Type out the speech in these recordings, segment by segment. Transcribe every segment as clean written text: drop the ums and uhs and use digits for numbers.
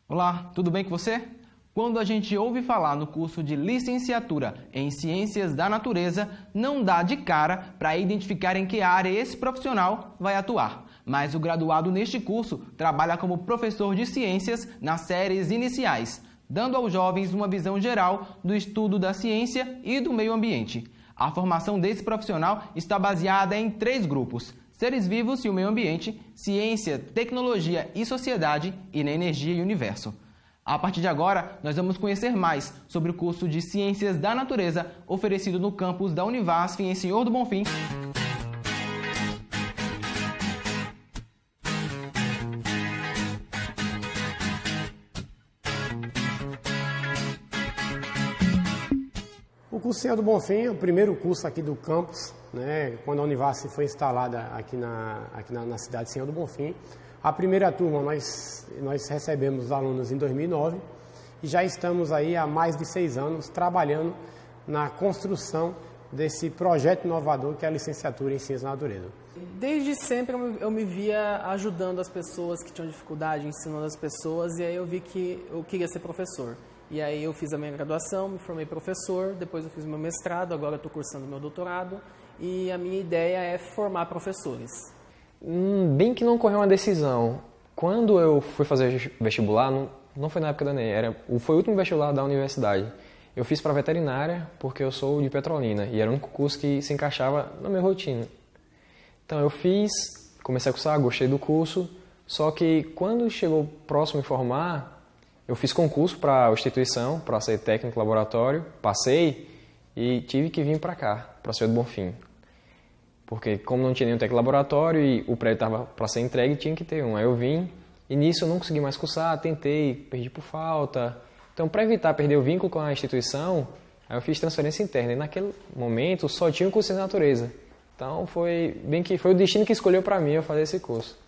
Olá, tudo bem com você? Quando a gente ouve falar no curso de licenciatura em Ciências da Natureza, não dá de cara para identificar em que área esse profissional vai atuar. Mas o graduado neste curso trabalha como professor de ciências nas séries iniciais, dando aos jovens uma visão geral do estudo da ciência e do meio ambiente. A formação desse profissional está baseada em 3 grupos: seres vivos e o meio ambiente, ciência, tecnologia e sociedade e na energia e universo. A partir de agora, nós vamos conhecer mais sobre o curso de Ciências da Natureza oferecido no campus da Univasf em Senhor do Bonfim. O curso Senhor do Bonfim é o primeiro curso aqui do campus, né? Quando a Univasf foi instalada aqui na cidade de Senhor do Bonfim. A primeira turma nós recebemos os alunos em 2009 e já estamos aí há mais de 6 anos trabalhando na construção desse projeto inovador que é a licenciatura em Ciências da Natureza. Desde sempre eu me via ajudando as pessoas que tinham dificuldade, ensinando as pessoas, e aí eu vi que eu queria ser professor. E aí eu fiz a minha graduação, me formei professor, depois eu fiz meu mestrado, agora eu estou cursando meu doutorado, e a minha ideia é formar professores. Bem que não ocorreu uma decisão. Quando eu fui fazer vestibular, não foi na época da ENEM, foi o último vestibular da universidade. Eu fiz para veterinária porque eu sou de Petrolina e era um curso que se encaixava na minha rotina. Então eu fiz, comecei a cursar, gostei do curso, só que quando chegou próximo de formar, eu fiz concurso para a instituição, para ser técnico laboratório, passei e tive que vir para cá, para Senhor do Bonfim. Porque como não tinha nenhum técnico laboratório e o prédio estava para ser entregue, tinha que ter um. Aí eu vim e nisso eu não consegui mais cursar, tentei, perdi por falta. Então, para evitar perder o vínculo com a instituição, aí eu fiz transferência interna. E naquele momento só tinha o curso de natureza. Então foi o destino que escolheu para mim eu fazer esse curso.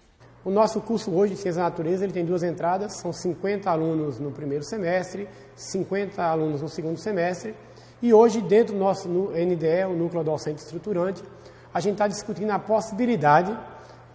O nosso curso hoje de Ciências da Natureza ele tem 2 entradas, são 50 alunos no primeiro semestre, 50 alunos no segundo semestre. E hoje, dentro do nosso NDE, o Núcleo Docente Estruturante, a gente está discutindo a possibilidade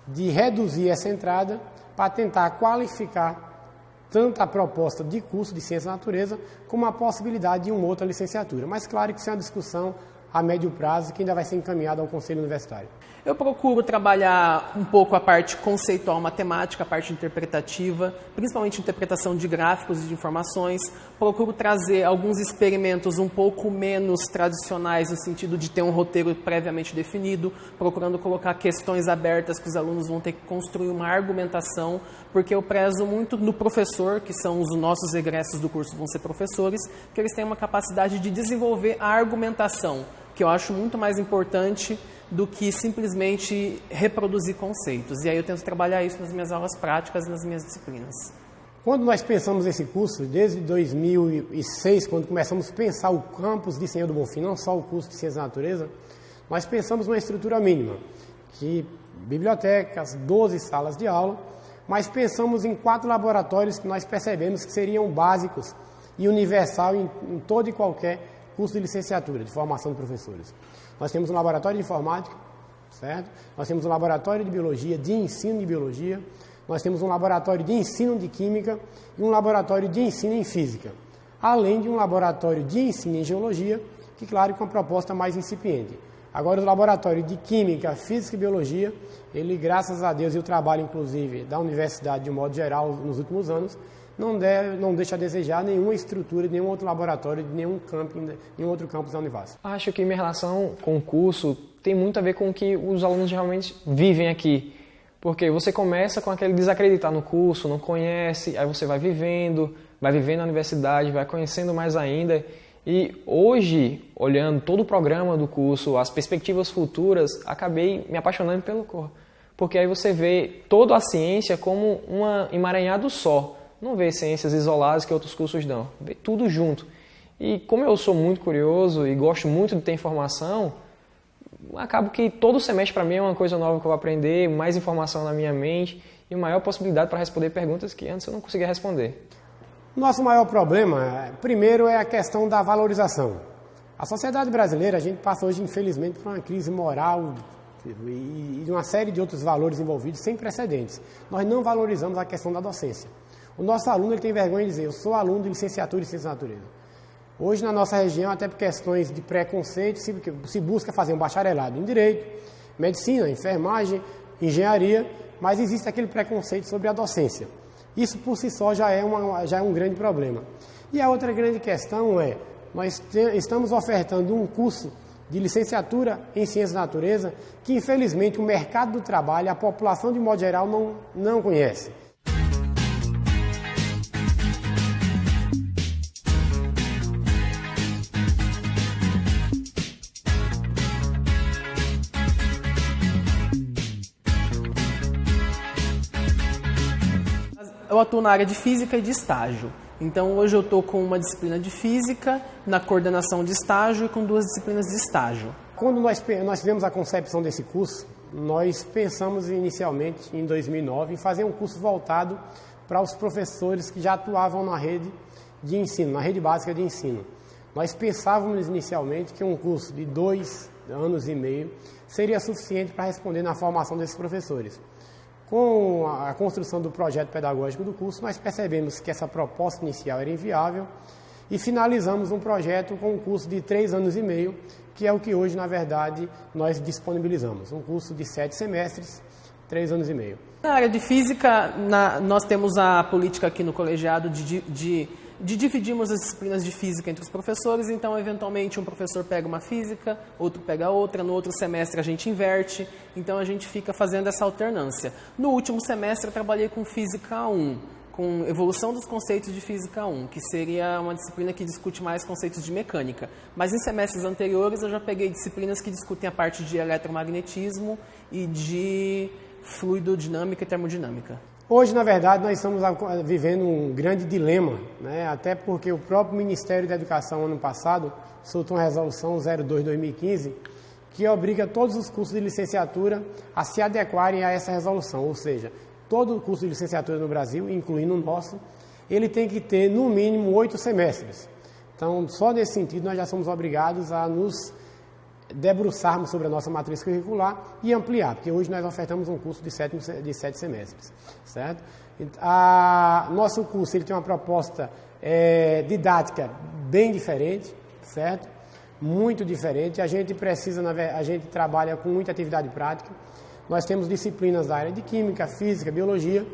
de reduzir essa entrada para tentar qualificar tanto a proposta de curso de Ciências da Natureza como a possibilidade de uma outra licenciatura. Mas claro que isso é uma discussão a médio prazo que ainda vai ser encaminhada ao Conselho Universitário. Eu procuro trabalhar um pouco a parte conceitual matemática, a parte interpretativa, principalmente interpretação de gráficos e de informações. Procuro trazer alguns experimentos um pouco menos tradicionais, no sentido de ter um roteiro previamente definido, procurando colocar questões abertas que os alunos vão ter que construir uma argumentação, porque eu prezo muito no professor, que são os nossos egressos do curso, vão ser professores, que eles têm uma capacidade de desenvolver a argumentação, que eu acho muito mais importante do que simplesmente reproduzir conceitos. E aí eu tento trabalhar isso nas minhas aulas práticas e nas minhas disciplinas. Quando nós pensamos nesse curso, desde 2006, quando começamos a pensar o campus de Senhor do Bonfim, não só o curso de Ciências da Natureza, nós pensamos numa estrutura mínima, que bibliotecas, 12 salas de aula, mas pensamos em 4 laboratórios que nós percebemos que seriam básicos e universal em todo e qualquer curso de licenciatura, de formação de professores. Nós temos um laboratório de informática, certo? Nós temos um laboratório de biologia, de ensino de biologia, nós temos um laboratório de ensino de química e um laboratório de ensino em física, além de um laboratório de ensino em geologia, que claro, com uma proposta mais incipiente. Agora, o laboratório de química, física e biologia, ele, graças a Deus, e o trabalho, inclusive, da universidade, de um modo geral, nos últimos anos, não deixa a desejar nenhuma estrutura, nenhum outro laboratório, de nenhum outro campus da Univasf. Acho que minha relação com o curso tem muito a ver com o que os alunos realmente vivem aqui. Porque você começa com aquele desacreditar no curso, não conhece, aí você vai vivendo na universidade, vai conhecendo mais ainda. E hoje, olhando todo o programa do curso, as perspectivas futuras, acabei me apaixonando porque aí você vê toda a ciência como um emaranhado só. Não vê ciências isoladas que outros cursos dão, vê tudo junto. E como eu sou muito curioso e gosto muito de ter informação, acabo que todo semestre para mim é uma coisa nova que eu vou aprender, mais informação na minha mente e maior possibilidade para responder perguntas que antes eu não conseguia responder. Nosso maior problema, primeiro, é a questão da valorização. A sociedade brasileira, a gente passa hoje, infelizmente, por uma crise moral e uma série de outros valores envolvidos sem precedentes. Nós não valorizamos a questão da docência. O nosso aluno ele tem vergonha de dizer, eu sou aluno de licenciatura em Ciências da Natureza. Hoje, na nossa região, até por questões de preconceito, se busca fazer um bacharelado em Direito, Medicina, Enfermagem, Engenharia, mas existe aquele preconceito sobre a docência. Isso, por si só, já é um grande problema. E a outra grande questão é, nós estamos ofertando um curso de licenciatura em Ciências da Natureza que, infelizmente, o mercado do trabalho, a população, de modo geral, não conhece. Eu atuo na área de Física e de Estágio. Então, hoje eu estou com uma disciplina de Física, na coordenação de estágio e com 2 disciplinas de estágio. Quando nós tivemos a concepção desse curso, nós pensamos inicialmente, em 2009, em fazer um curso voltado para os professores que já atuavam na rede de ensino, na rede básica de ensino. Nós pensávamos inicialmente que um curso de 2 anos e meio seria suficiente para responder na formação desses professores. Com a construção do projeto pedagógico do curso, nós percebemos que essa proposta inicial era inviável e finalizamos um projeto com um curso de 3 anos e meio, que é o que hoje, na verdade, nós disponibilizamos. Um curso de 7 semestres, 3 anos e meio. Na área de Física, nós temos a política aqui no colegiado de dividirmos as disciplinas de Física entre os professores, então, eventualmente, um professor pega uma Física, outro pega outra, no outro semestre a gente inverte, então a gente fica fazendo essa alternância. No último semestre eu trabalhei com Física 1, com evolução dos conceitos de Física 1, que seria uma disciplina que discute mais conceitos de mecânica. Mas em semestres anteriores eu já peguei disciplinas que discutem a parte de eletromagnetismo e de fluidodinâmica e termodinâmica. Hoje, na verdade, nós estamos vivendo um grande dilema, né? Até porque o próprio Ministério da Educação, ano passado, soltou uma resolução 02/2015, que obriga todos os cursos de licenciatura a se adequarem a essa resolução. Ou seja, todo o curso de licenciatura no Brasil, incluindo o nosso, ele tem que ter, no mínimo, 8 semestres. Então, só nesse sentido, nós já somos obrigados a nos debruçarmos sobre a nossa matriz curricular e ampliar, porque hoje nós ofertamos um curso de 7 semestres, certo? Nosso curso ele tem uma proposta didática bem diferente, certo? Muito diferente. A gente trabalha com muita atividade prática. Nós temos disciplinas da área de Química, Física, Biologia,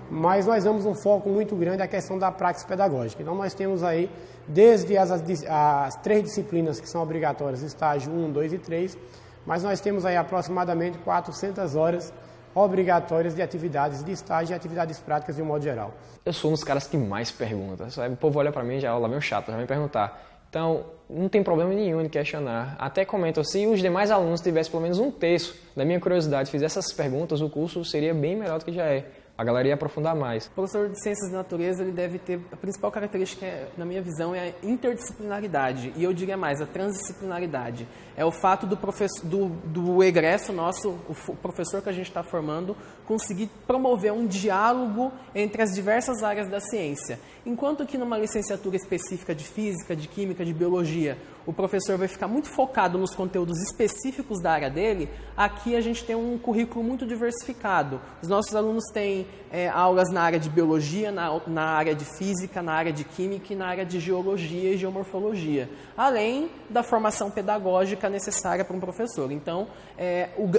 mas nós damos um foco muito grande à questão da praxis pedagógica. Então, nós temos aí, desde as 3 disciplinas que são obrigatórias, estágio 1, 2 e 3, mas nós temos aí aproximadamente 400 horas obrigatórias de atividades de estágio e atividades práticas de um modo geral. Eu sou um dos caras que mais pergunta, sabe? O povo olha pra mim e já lá vem um chato, já vem perguntar. Então, não tem problema nenhum em questionar. Até comento, se os demais alunos tivessem pelo menos 1/3 da minha curiosidade, fizessem essas perguntas, o curso seria bem melhor do que já é. A galera ia aprofundar mais. O professor de Ciências da Natureza ele deve ter, a principal característica, na minha visão, é a interdisciplinaridade. E eu diria mais, a transdisciplinaridade. É o fato do egresso nosso, o professor que a gente está formando, conseguir promover um diálogo entre as diversas áreas da ciência. Enquanto que numa licenciatura específica de Física, de Química, de Biologia, o professor vai ficar muito focado nos conteúdos específicos da área dele, aqui a gente tem um currículo muito diversificado. Os nossos alunos têm aulas na área de Biologia, na área de Física, na área de Química e na área de Geologia e Geomorfologia, além da formação pedagógica necessária para um professor. Então,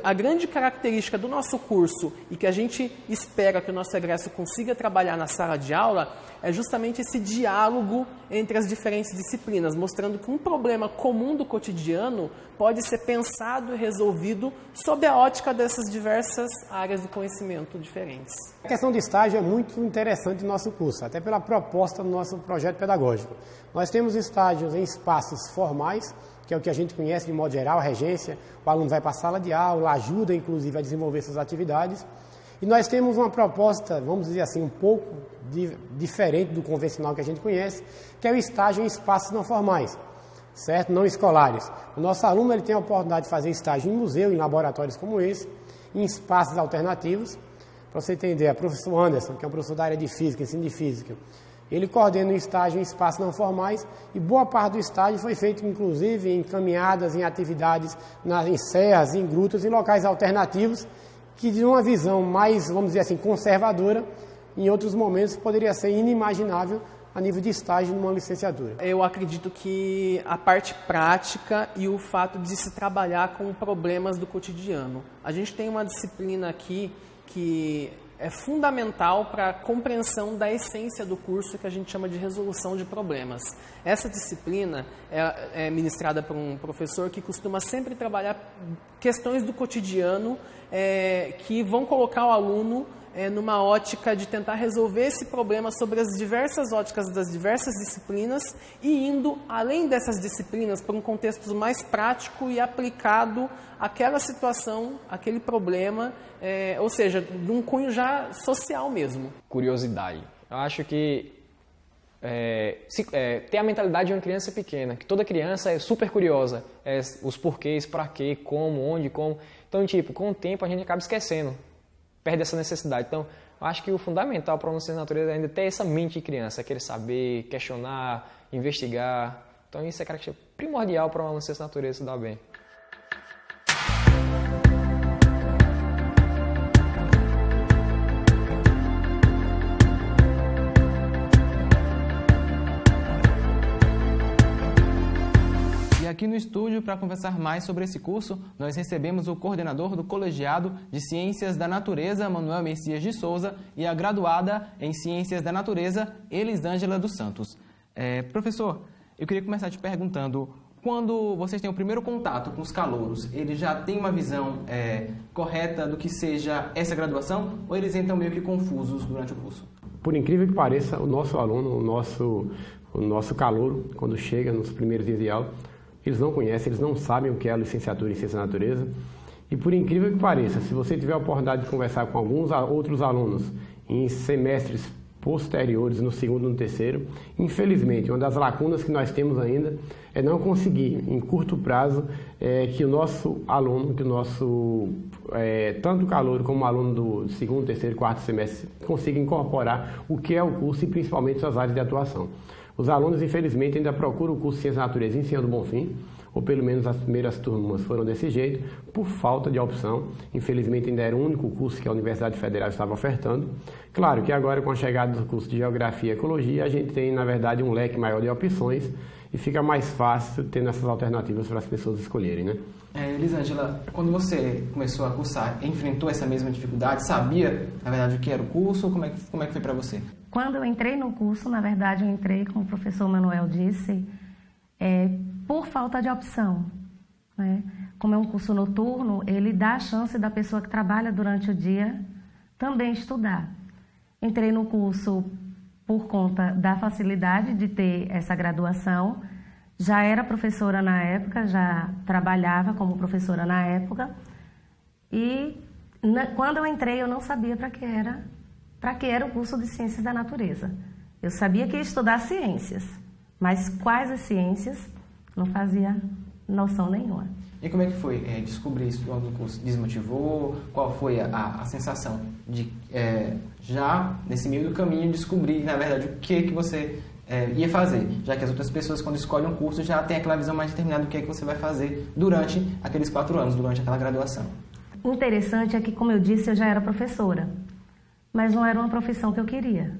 a grande característica do nosso curso e que a gente espera que o nosso egresso consiga trabalhar na sala de aula é justamente esse diálogo entre as diferentes disciplinas, mostrando que um problema comum do cotidiano pode ser pensado e resolvido sob a ótica dessas diversas áreas do conhecimento diferentes. A questão de estágio é muito interessante no nosso curso, até pela proposta do nosso projeto pedagógico. Nós temos estágios em espaços formais, que é o que a gente conhece de modo geral, a regência. O aluno vai para a sala de aula, ajuda inclusive a desenvolver suas atividades. E nós temos uma proposta, vamos dizer assim, um pouco diferente do convencional que a gente conhece, que é o estágio em espaços não formais, certo? Não escolares. O nosso aluno ele tem a oportunidade de fazer estágio em museu, em laboratórios como esse, em espaços alternativos. Para você entender, o professor Anderson, que é um professor da área de física, ensino de física, ele coordena o estágio em espaços não formais e boa parte do estágio foi feito, inclusive, em caminhadas, em atividades, em serras, em grutas, em locais alternativos, que de uma visão mais, vamos dizer assim, conservadora, em outros momentos poderia ser inimaginável a nível de estágio numa licenciatura. Eu acredito que a parte prática e o fato de se trabalhar com problemas do cotidiano. A gente tem uma disciplina aqui que é fundamental para a compreensão da essência do curso, que a gente chama de resolução de problemas. Essa disciplina é ministrada por um professor que costuma sempre trabalhar questões do cotidiano que vão colocar o aluno numa ótica de tentar resolver esse problema sobre as diversas óticas das diversas disciplinas e indo, além dessas disciplinas, para um contexto mais prático e aplicado àquela situação, àquele problema, ou seja, de um cunho já social mesmo. Curiosidade. Eu acho que ter a mentalidade de uma criança pequena, que toda criança é super curiosa, os porquês, para quê, como, onde, como. Então, com o tempo a gente acaba esquecendo, perde essa necessidade. Então, eu acho que o fundamental para uma ciência da natureza é ainda ter essa mente de criança, querer saber, questionar, investigar. Então, isso é característica primordial para uma ciência da natureza se dar bem. Aqui no estúdio, para conversar mais sobre esse curso, nós recebemos o coordenador do Colegiado de Ciências da Natureza, Manuel Messias de Souza, e a graduada em Ciências da Natureza, Elisângela dos Santos. Professor, eu queria começar te perguntando, quando vocês têm o primeiro contato com os calouros, eles já têm uma visão correta do que seja essa graduação, ou eles entram meio que confusos durante o curso? Por incrível que pareça, o nosso aluno, o nosso calouro, quando chega nos primeiros dias de aula, eles não conhecem, eles não sabem o que é a licenciatura em Ciência da Natureza. E por incrível que pareça, se você tiver a oportunidade de conversar com alguns outros alunos em semestres posteriores, no segundo e no terceiro, infelizmente, uma das lacunas que nós temos ainda é não conseguir, em curto prazo, que o nosso aluno, tanto o calouro como o aluno do segundo, terceiro e quarto semestre, consiga incorporar o que é o curso e principalmente suas áreas de atuação. Os alunos, infelizmente, ainda procuram o curso de Ciência da Natureza em Senhor do Bonfim, ou pelo menos as primeiras turmas foram desse jeito, por falta de opção. Infelizmente, ainda era o único curso que a Universidade Federal estava ofertando. Claro que agora, com a chegada do curso de Geografia e Ecologia, a gente tem, na verdade, um leque maior de opções e fica mais fácil tendo essas alternativas para as pessoas escolherem, né? Elisângela, quando você começou a cursar, enfrentou essa mesma dificuldade? Sabia, na verdade, o que era o curso? Como é que foi para você? Quando eu entrei no curso, na verdade, eu entrei, como o professor Manuel disse, por falta de opção, né? Como é um curso noturno, ele dá a chance da pessoa que trabalha durante o dia também estudar. Entrei no curso por conta da facilidade de ter essa graduação. Já era professora na época, já trabalhava como professora na época. E quando eu entrei, eu não sabia para que era o curso de Ciências da Natureza. Eu sabia que ia estudar ciências, mas quais as ciências, não fazia noção nenhuma. E como é que foi descobrir isso do curso? Desmotivou? Qual foi a sensação de, já nesse meio do caminho, descobrir, na verdade, o que você ia fazer? Já que as outras pessoas, quando escolhem um curso, já têm aquela visão mais determinada do que você vai fazer durante aqueles 4 anos, durante aquela graduação. O interessante é que, como eu disse, eu já era professora, mas não era uma profissão que eu queria.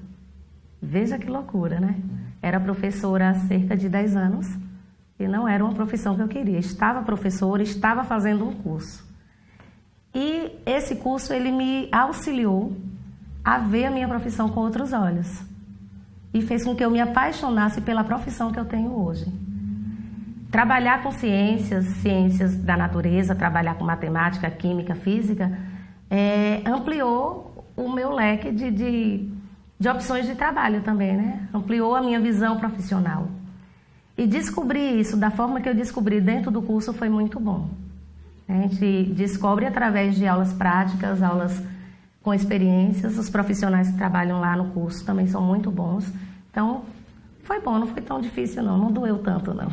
Veja que loucura, né? Era professora há cerca de 10 anos e não era uma profissão que eu queria. Estava professora, estava fazendo um curso. E esse curso, ele me auxiliou a ver a minha profissão com outros olhos. E fez com que eu me apaixonasse pela profissão que eu tenho hoje. Trabalhar com ciências da natureza, trabalhar com matemática, química, física, ampliou o meu leque de opções de trabalho também, né? Ampliou a minha visão profissional. E descobrir isso da forma que eu descobri dentro do curso foi muito bom. A gente descobre através de aulas práticas, aulas com experiências. Os profissionais que trabalham lá no curso também são muito bons. Então, foi bom, não foi tão difícil não doeu tanto não.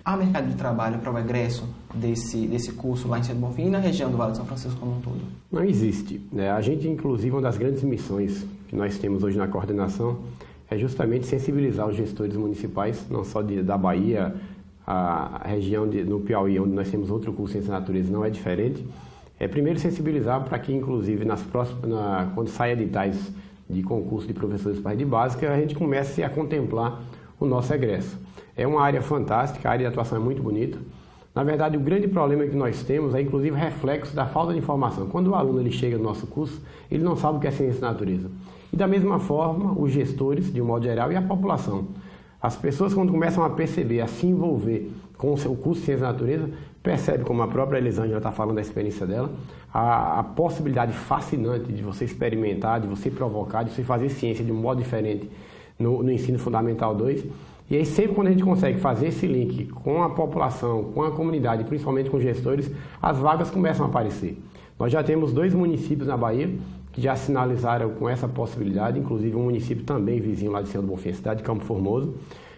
Há mercado de trabalho para o egresso desse curso lá em Senhor do Bonfim e na região do Vale de São Francisco como um todo? Não existe. A gente, inclusive, uma das grandes missões que nós temos hoje na coordenação é justamente sensibilizar os gestores municipais, não só da Bahia, a região no Piauí, onde nós temos outro curso em Ciência da Natureza, não é diferente. Primeiro sensibilizar para que, inclusive, quando saia editais de concurso de professores para a rede básica, a gente comece a contemplar o nosso egresso. É uma área fantástica, a área de atuação é muito bonita. Na verdade, o grande problema que nós temos é, inclusive, reflexo da falta de informação. Quando o aluno ele chega no nosso curso, ele não sabe o que é ciência da natureza. E, da mesma forma, os gestores, de um modo geral, e a população. As pessoas, quando começam a perceber, a se envolver com o curso de ciência da natureza, percebe, como a própria Elisângela está falando da experiência dela, a possibilidade fascinante de você experimentar, de você provocar, de você fazer ciência de um modo diferente no ensino fundamental 2. E aí sempre quando a gente consegue fazer esse link com a população, com a comunidade, principalmente com os gestores, as vagas começam a aparecer. Nós já temos 2 municípios na Bahia que já sinalizaram com essa possibilidade, inclusive um município também vizinho lá de Senhor do Bonfim, a cidade de Campo Formoso.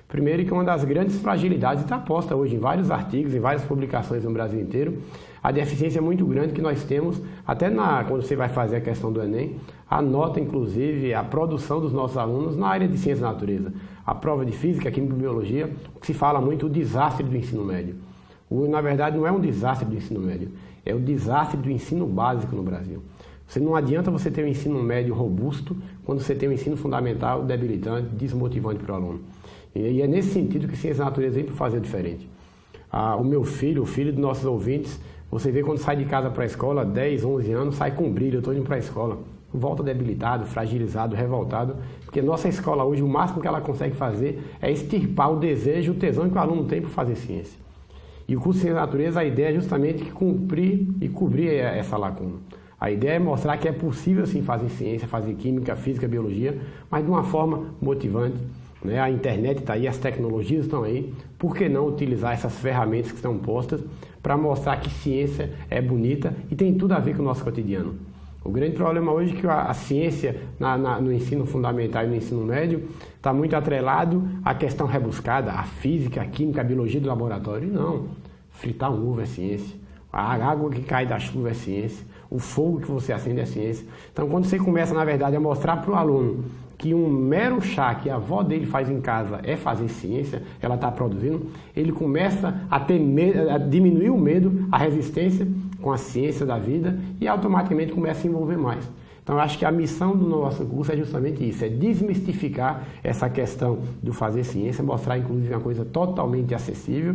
Primeiro que uma das grandes fragilidades está posta hoje em vários artigos, em várias publicações no Brasil inteiro, a deficiência muito grande que nós temos, até quando você vai fazer a questão do Enem, a nota, inclusive, a produção dos nossos alunos na área de ciência da natureza. A prova de física, química e biologia, que se fala muito o desastre do ensino médio. Na verdade, não é um desastre do ensino médio, é o desastre do ensino básico no Brasil. Não adianta você ter um ensino médio robusto quando você tem um ensino fundamental debilitante, desmotivante para o aluno. E é nesse sentido que ciência da natureza vem para fazer diferente. O meu filho, o filho dos nossos ouvintes, você vê quando sai de casa para a escola, 10, 11 anos, sai com brilho, eu estou indo para a escola. Volta debilitado, fragilizado, revoltado, porque nossa escola hoje, o máximo que ela consegue fazer é extirpar o desejo, o tesão que o aluno tem por fazer ciência. E o curso de Ciência da Natureza, a ideia é justamente cumprir e cobrir essa lacuna. A ideia é mostrar que é possível sim fazer ciência, fazer química, física, biologia, mas de uma forma motivante. A internet está aí, as tecnologias estão aí, por que não utilizar essas ferramentas que estão postas para mostrar que ciência é bonita e tem tudo a ver com o nosso cotidiano? O grande problema hoje é que a ciência no ensino fundamental e no ensino médio está muito atrelado à questão rebuscada, a física, a química, a biologia do laboratório. Não, fritar um ovo é ciência, a água que cai da chuva é ciência, o fogo que você acende é ciência. Então, quando você começa, na verdade, a mostrar para o aluno que um mero chá que a avó dele faz em casa é fazer ciência, ela está produzindo, ele começa a ter medo, a diminuir o medo, a resistência com a ciência da vida e automaticamente começa a se envolver mais. Então, eu acho que a missão do nosso curso é justamente isso, é desmistificar essa questão do fazer ciência, mostrar, inclusive, uma coisa totalmente acessível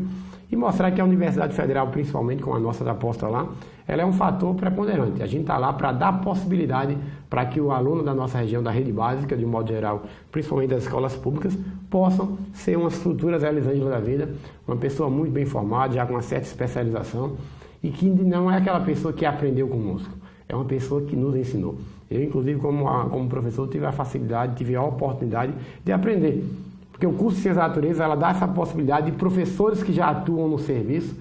e mostrar que a Universidade Federal, principalmente com a nossa da aposta lá, ela é um fator preponderante. A gente está lá para dar possibilidade para que o aluno da nossa região, da rede básica, de um modo geral, principalmente das escolas públicas, possam ser umas futuras Elisângela da vida, uma pessoa muito bem formada, já com uma certa especialização, e que não é aquela pessoa que aprendeu conosco, é uma pessoa que nos ensinou. Eu, inclusive, como professor, tive a facilidade, tive a oportunidade de aprender. Porque o curso de Ciência da Natureza, ela dá essa possibilidade de professores que já atuam no serviço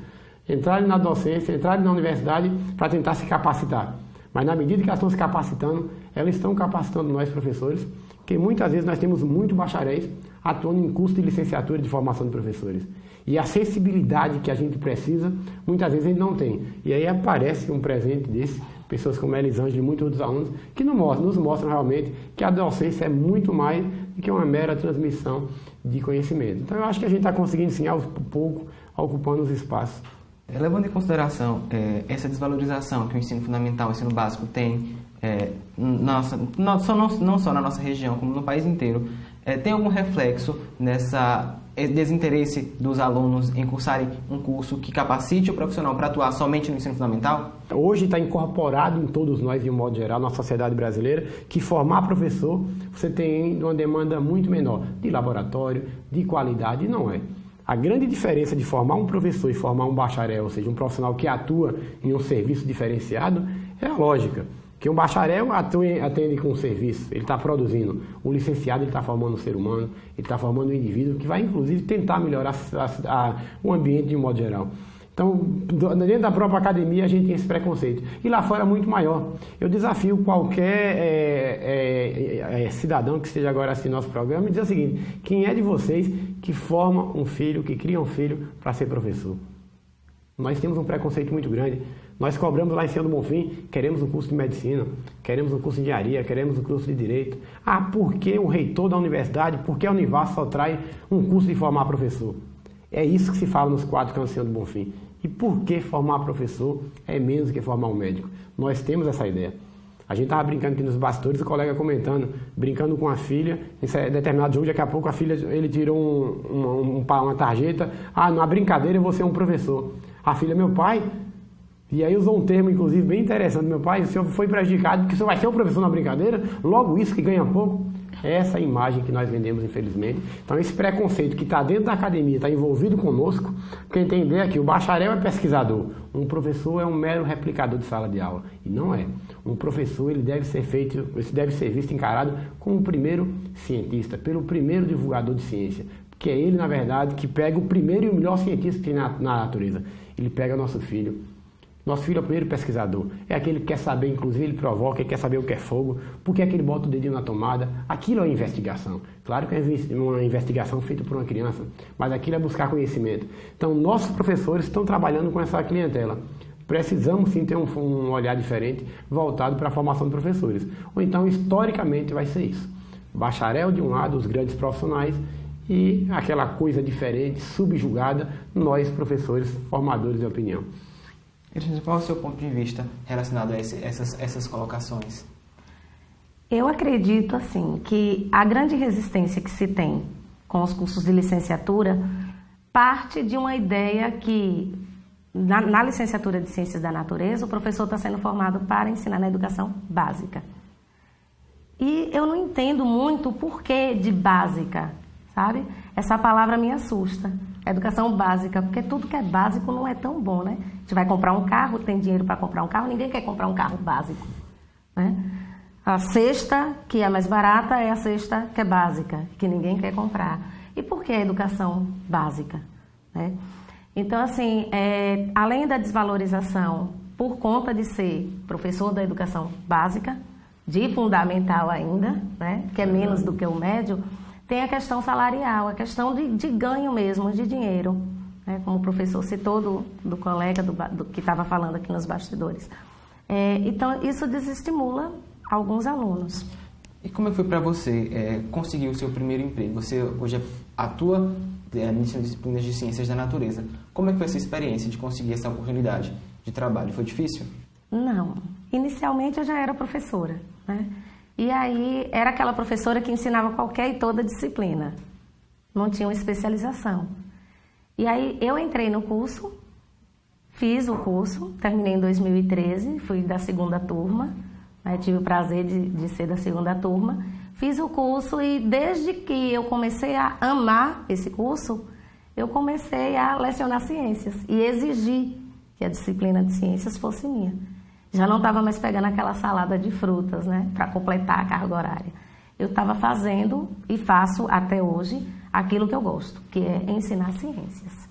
entrarem na docência, entrarem na universidade para tentar se capacitar. Mas na medida que elas estão se capacitando, elas estão capacitando nós, professores, porque muitas vezes nós temos muito bacharéis atuando em curso de licenciatura de formação de professores. E a sensibilidade que a gente precisa, muitas vezes a gente não tem. E aí aparece um presente desse, pessoas como a Elisângela e muitos outros alunos, que nos mostram realmente que a docência é muito mais do que uma mera transmissão de conhecimento. Então eu acho que a gente está conseguindo ensinar aos poucos, ocupando os espaços. Levando em consideração essa desvalorização que o ensino fundamental, o ensino básico tem, não só na nossa região, como no país inteiro, tem algum reflexo nessa desinteresse dos alunos em cursarem um curso que capacite o profissional para atuar somente no ensino fundamental? Hoje está incorporado em todos nós, de um modo geral, na sociedade brasileira, que formar professor, você tem uma demanda muito menor de laboratório, de qualidade, não é. A grande diferença de formar um professor e formar um bacharel, ou seja, um profissional que atua em um serviço diferenciado, é a lógica. Porque um bacharel atende com um serviço, ele está produzindo. O licenciado ele está formando um ser humano, ele está formando um indivíduo que vai, inclusive, tentar melhorar o ambiente de um modo geral. Então, dentro da própria academia, a gente tem esse preconceito. E lá fora é muito maior. Eu desafio qualquer cidadão que esteja agora assistindo nosso programa e dizer o seguinte: quem é de vocês que forma um filho, que cria um filho para ser professor? Nós temos um preconceito muito grande. Nós cobramos lá em Senhor do Bonfim, queremos um curso de medicina, queremos um curso de engenharia, queremos um curso de direito. Ah, por que o reitor da universidade, por que a Univas só traz um curso de formar professor? É isso que se fala nos 4 cantos do Senhor do Bonfim. E por que formar professor é menos do que formar um médico? Nós temos essa ideia. A gente estava brincando aqui nos bastidores, o colega comentando, brincando com a filha, em determinado jogo, daqui a pouco a filha, ele tirou uma tarjeta, na brincadeira eu vou ser um professor. A filha, meu pai, e aí usou um termo, inclusive, bem interessante, meu pai, o senhor foi prejudicado porque o senhor vai ser um professor na brincadeira, logo isso que ganha pouco. Essa é a imagem que nós vendemos, infelizmente. Então, esse preconceito que está dentro da academia, está envolvido conosco, porque tem ideia que o bacharel é pesquisador, um professor é um mero replicador de sala de aula. E não é. Um professor, ele deve ser visto, encarado como o primeiro cientista, pelo primeiro divulgador de ciência. Porque é ele, na verdade, que pega o primeiro e o melhor cientista que tem na natureza. Ele pega nosso filho. Nosso filho é o primeiro pesquisador, é aquele que quer saber, inclusive ele provoca, ele quer saber o que é fogo, por que é que ele bota o dedinho na tomada. Aquilo é investigação. Claro que é uma investigação feita por uma criança, mas aquilo é buscar conhecimento. Então, nossos professores estão trabalhando com essa clientela. Precisamos sim ter um olhar diferente, voltado para a formação de professores. Ou então, historicamente, vai ser isso. Bacharel de um lado, os grandes profissionais, e aquela coisa diferente, subjugada, nós, professores, formadores de opinião. Qual é o seu ponto de vista relacionado a essas colocações? Eu acredito, assim, que a grande resistência que se tem com os cursos de licenciatura parte de uma ideia que, na licenciatura de Ciências da Natureza, o professor está sendo formado para ensinar na educação básica. E eu não entendo muito o porquê de básica, sabe? Essa palavra me assusta. Educação básica, porque tudo que é básico não é tão bom, né? A gente vai comprar um carro, tem dinheiro para comprar um carro, ninguém quer comprar um carro básico, né? A cesta, que é mais barata, é a cesta que é básica, que ninguém quer comprar. E por que a educação básica, né? Então, assim, além da desvalorização por conta de ser professor da educação básica, de fundamental ainda, né? Que é menos do que o médio, tem a questão salarial, a questão de ganho mesmo, de dinheiro, né? Como o professor citou do colega que estava falando aqui nos bastidores. Então, isso desestimula alguns alunos. E como é que foi para você conseguir o seu primeiro emprego? Você hoje atua nas disciplinas de Ciências da Natureza. Como é que foi essa experiência de conseguir essa oportunidade de trabalho? Foi difícil? Não. Inicialmente, eu já era professora, né? E aí, era aquela professora que ensinava qualquer e toda disciplina. Não tinha uma especialização. E aí, eu entrei no curso, fiz o curso, terminei em 2013, fui da segunda turma, né, tive o prazer de ser da segunda turma. Fiz o curso e desde que eu comecei a amar esse curso, eu comecei a lecionar ciências e exigir que a disciplina de ciências fosse minha. Já não estava mais pegando aquela salada de frutas, né, para completar a carga horária. Eu estava fazendo e faço até hoje aquilo que eu gosto, que é ensinar ciências.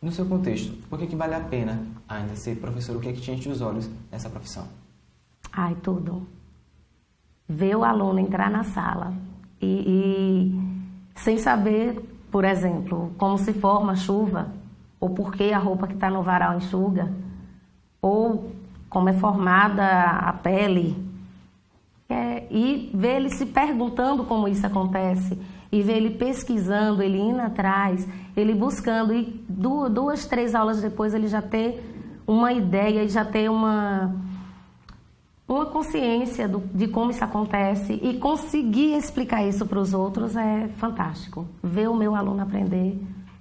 No seu contexto, por que vale a pena ainda ser professor? O que é que te enche os olhos nessa profissão? Ai, tudo. Ver o aluno entrar na sala e sem saber, por exemplo, como se forma a chuva, ou por que a roupa que está no varal enxuga, ou como é formada a pele, e ver ele se perguntando como isso acontece, e ver ele pesquisando, ele indo atrás, ele buscando, e 2, 3 aulas depois ele já ter uma ideia e já ter uma consciência de como isso acontece e conseguir explicar isso para os outros é fantástico. Ver o meu aluno aprender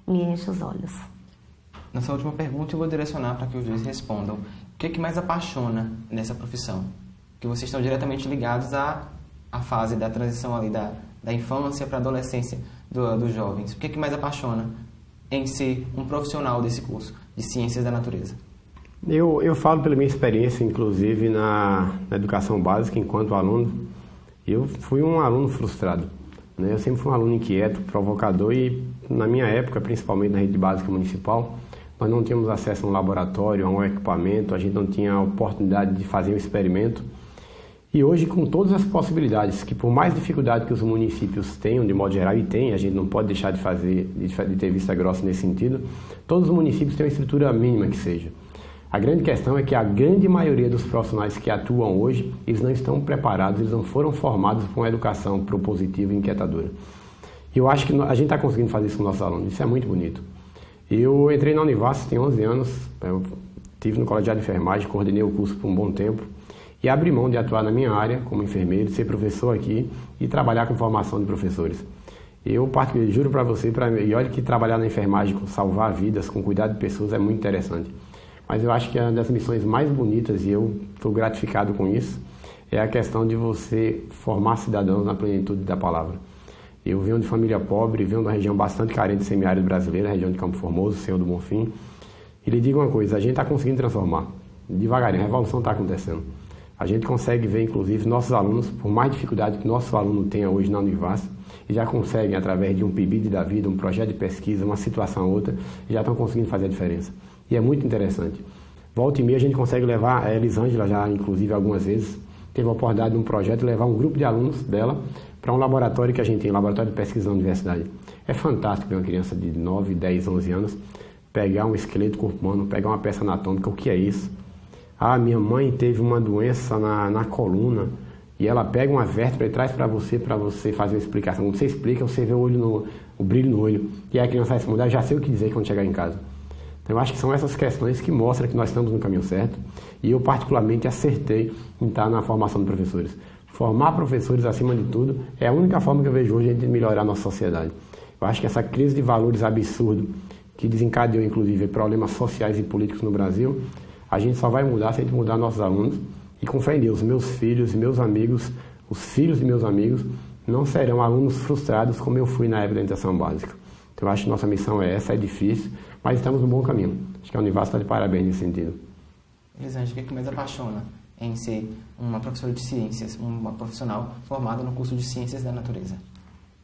me enche os olhos. Nessa última pergunta eu vou direcionar para que os dois respondam. O que é que mais apaixona nessa profissão? Que vocês estão diretamente ligados à fase da transição ali da infância para a adolescência dos jovens. O que é que mais apaixona em ser um profissional desse curso de Ciências da Natureza? Eu falo pela minha experiência, inclusive, na educação básica, enquanto aluno. Eu fui um aluno frustrado, né? Eu sempre fui um aluno inquieto, provocador e, na minha época, principalmente na rede básica municipal, nós não tínhamos acesso a um laboratório, a um equipamento, a gente não tinha a oportunidade de fazer um experimento. E hoje, com todas as possibilidades, que por mais dificuldade que os municípios tenham, de modo geral, e tem, a gente não pode deixar de ter vista grossa nesse sentido, todos os municípios têm uma estrutura mínima que seja. A grande questão é que a grande maioria dos profissionais que atuam hoje, eles não estão preparados, eles não foram formados para uma educação propositiva e inquietadora. E eu acho que a gente está conseguindo fazer isso com nossos alunos, isso é muito bonito. Eu entrei na Univasf, tem 11 anos, eu estive no colegiado de enfermagem, coordenei o curso por um bom tempo, e abri mão de atuar na minha área como enfermeiro, de ser professor aqui e trabalhar com formação de professores. Eu juro para você, e olha que trabalhar na enfermagem, com salvar vidas, com cuidar de pessoas é muito interessante. Mas eu acho que uma das missões mais bonitas, e eu estou gratificado com isso, é a questão de você formar cidadãos na plenitude da palavra. Eu venho de família pobre, venho de uma região bastante carente do semiárido brasileiro, a região de Campo Formoso, Senhor do Bonfim. E lhe digo uma coisa, a gente está conseguindo transformar, devagarinho, a revolução está acontecendo. A gente consegue ver, inclusive, nossos alunos, por mais dificuldade que nosso aluno tenha hoje na Univasf, e já conseguem, através de um PIBID da vida, um projeto de pesquisa, uma situação ou outra, já estão conseguindo fazer a diferença. E é muito interessante. Volta e meia a gente consegue levar, a Elisângela já, inclusive, algumas vezes, teve a oportunidade de um projeto de levar um grupo de alunos dela para um laboratório que a gente tem, um laboratório de pesquisa da universidade. É fantástico ver uma criança de 9, 10, 11 anos pegar um esqueleto do corpo humano, pegar uma peça anatômica, o que é isso? Ah, minha mãe teve uma doença na coluna e ela pega uma vértebra e traz para você fazer uma explicação. Quando você explica, você vê o brilho no olho e aí a criança vai se mudar, já sei o que dizer quando chegar em casa. Então, eu acho que são essas questões que mostram que nós estamos no caminho certo e eu particularmente acertei em estar na formação de professores. Formar professores, acima de tudo, é a única forma que eu vejo hoje de melhorar a nossa sociedade. Eu acho que essa crise de valores absurdo que desencadeou, inclusive, problemas sociais e políticos no Brasil, a gente só vai mudar se a gente mudar nossos alunos. E com fé em Deus, meus filhos e meus amigos, os filhos de meus amigos, não serão alunos frustrados como eu fui na época da orientação básica. Então eu acho que nossa missão é essa, é difícil, mas estamos no bom caminho. Acho que a Univasf está de parabéns nesse sentido. Elisângela, o que mais apaixona em ser uma professora de ciências, uma profissional formada no curso de Ciências da Natureza?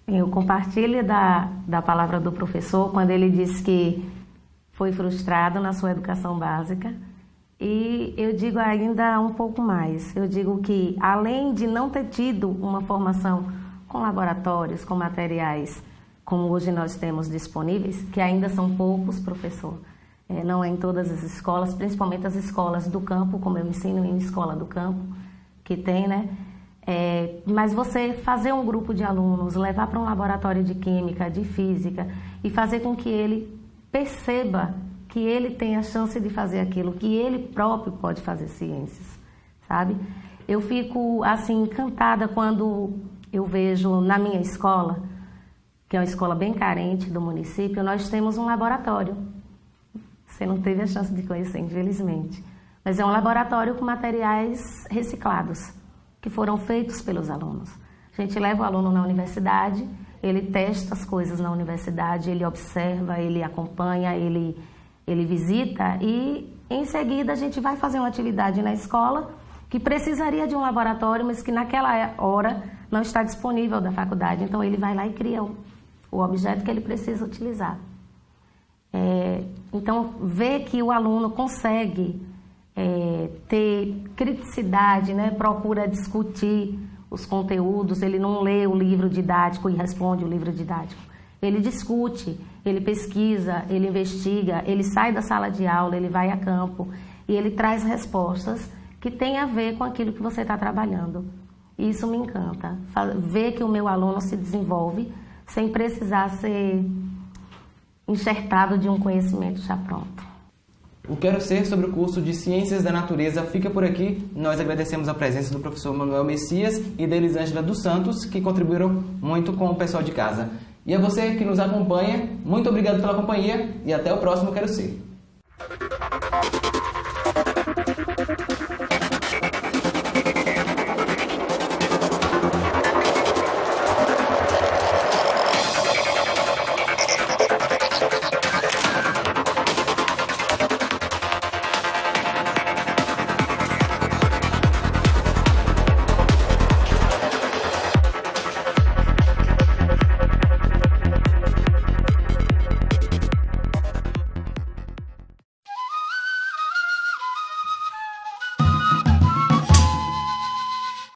Eu compartilho da palavra do professor quando ele disse que foi frustrado na sua educação básica. E eu digo ainda um pouco mais. Eu digo que, além de não ter tido uma formação com laboratórios, com materiais, como hoje nós temos disponíveis, que ainda são poucos, professor, não é em todas as escolas, principalmente as escolas do campo, como eu ensino em escola do campo, que tem, né? Mas você fazer um grupo de alunos, levar para um laboratório de química, de física, e fazer com que ele perceba que ele tem a chance de fazer aquilo, que ele próprio pode fazer ciências, sabe? Eu fico, assim, encantada quando eu vejo na minha escola, que é uma escola bem carente do município, nós temos um laboratório. Você não teve a chance de conhecer, infelizmente. Mas é um laboratório com materiais reciclados, que foram feitos pelos alunos. A gente leva o aluno na universidade, ele testa as coisas na universidade, ele observa, ele acompanha, ele visita e, em seguida, a gente vai fazer uma atividade na escola que precisaria de um laboratório, mas que naquela hora não está disponível da faculdade. Então, ele vai lá e cria o objeto que ele precisa utilizar. Então, ver que o aluno consegue ter criticidade, né? Procura discutir os conteúdos, ele não lê o livro didático e responde o livro didático. Ele discute, ele pesquisa, ele investiga, ele sai da sala de aula, ele vai a campo e ele traz respostas que têm a ver com aquilo que você está trabalhando. E isso me encanta, ver que o meu aluno se desenvolve sem precisar ser enxertado de um conhecimento já pronto. O Quero Ser sobre o curso de Ciências da Natureza fica por aqui. Nós agradecemos a presença do professor Manuel Messias e da Elisângela dos Santos, que contribuíram muito com o pessoal de casa. E a você que nos acompanha, muito obrigado pela companhia e até o próximo Quero Ser.